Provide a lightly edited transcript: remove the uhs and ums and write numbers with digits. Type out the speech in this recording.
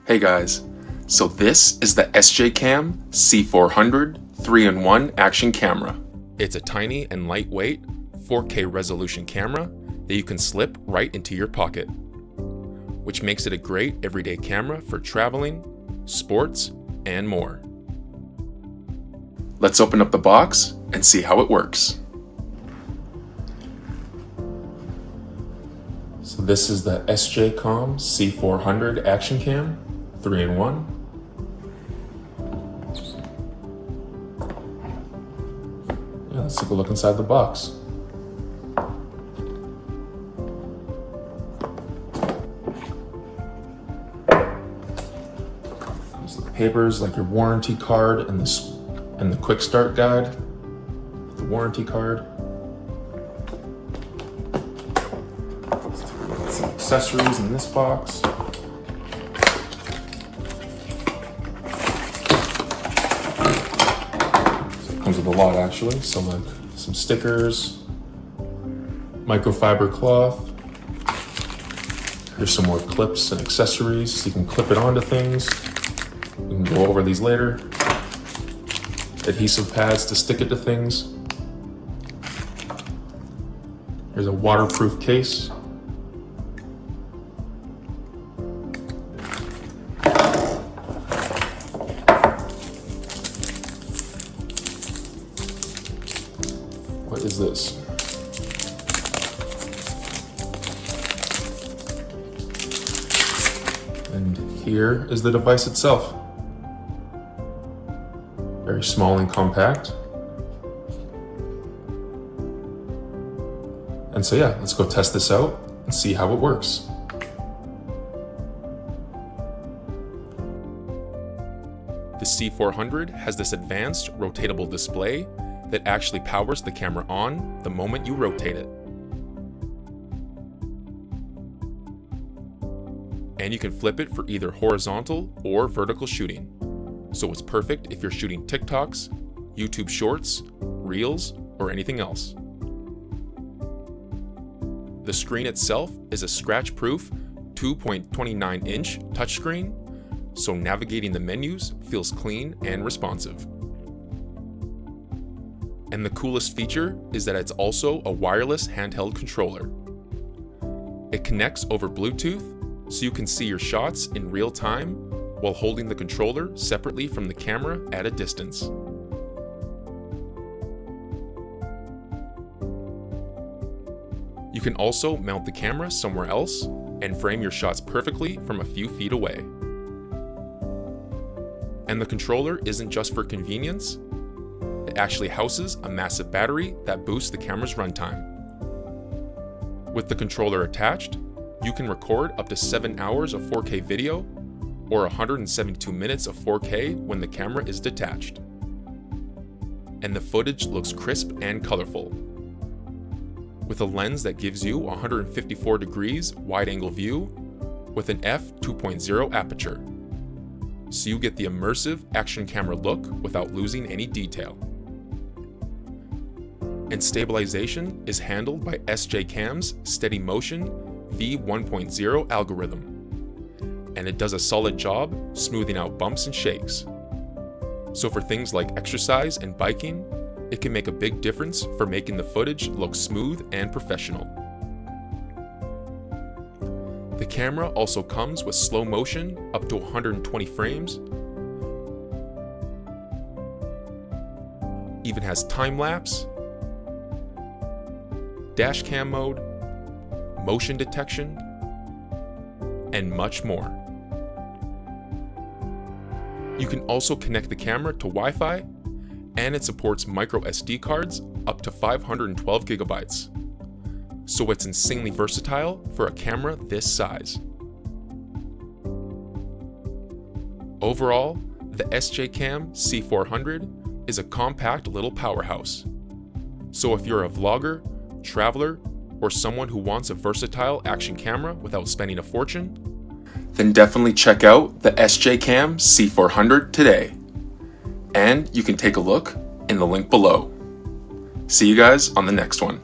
Hey guys, so this is the SJCAM C400 3-in-1 action camera. It's a tiny and lightweight 4K resolution camera that you can slip right into your pocket, which makes it a great everyday camera for traveling, sports, and more. Let's open up the box and see how it works. So this is the SJCAM C400 action cam, 3-in-1. Yeah, let's take a look inside the box. Comes with papers like your warranty card and the quick start guide, the warranty card. Some accessories in this box. Comes with a lot actually, so like some stickers, microfiber cloth. Here's some more clips and accessories so you can clip it onto things. We can go over these later. Adhesive pads to stick it to things. Here's a waterproof case. What is this? And here is the device itself. Very small and compact. And so yeah, let's go test this out and see how it works. The C400 has this advanced rotatable display that actually powers the camera on the moment you rotate it. And you can flip it for either horizontal or vertical shooting. So it's perfect if you're shooting TikToks, YouTube Shorts, Reels, or anything else. The screen itself is a scratch-proof 2.29-inch touchscreen, so navigating the menus feels clean and responsive. And the coolest feature is that it's also a wireless handheld controller. It connects over Bluetooth, so you can see your shots in real time while holding the controller separately from the camera at a distance. You can also mount the camera somewhere else and frame your shots perfectly from a few feet away. And the controller isn't just for convenience. It actually houses a massive battery that boosts the camera's runtime. With the controller attached, you can record up to 7 hours of 4K video or 172 minutes of 4K when the camera is detached. And the footage looks crisp and colorful, with a lens that gives you 154 degrees wide-angle view with an f2.0 aperture. So you get the immersive action camera look without losing any detail. And stabilization is handled by SJCAM's Steady Motion V1.0 algorithm. And it does a solid job smoothing out bumps and shakes. So for things like exercise and biking, it can make a big difference for making the footage look smooth and professional. The camera also comes with slow motion up to 120 frames, even has time lapse, dash cam mode, motion detection, and much more. You can also connect the camera to Wi-Fi, and it supports micro SD cards up to 512 gigabytes. So it's insanely versatile for a camera this size. Overall, the SJCAM C400 is a compact little powerhouse. So if you're a vlogger, traveler, or someone who wants a versatile action camera without spending a fortune, then definitely check out the SJCAM C400 today. And you can take a look in the link below. See you guys on the next one.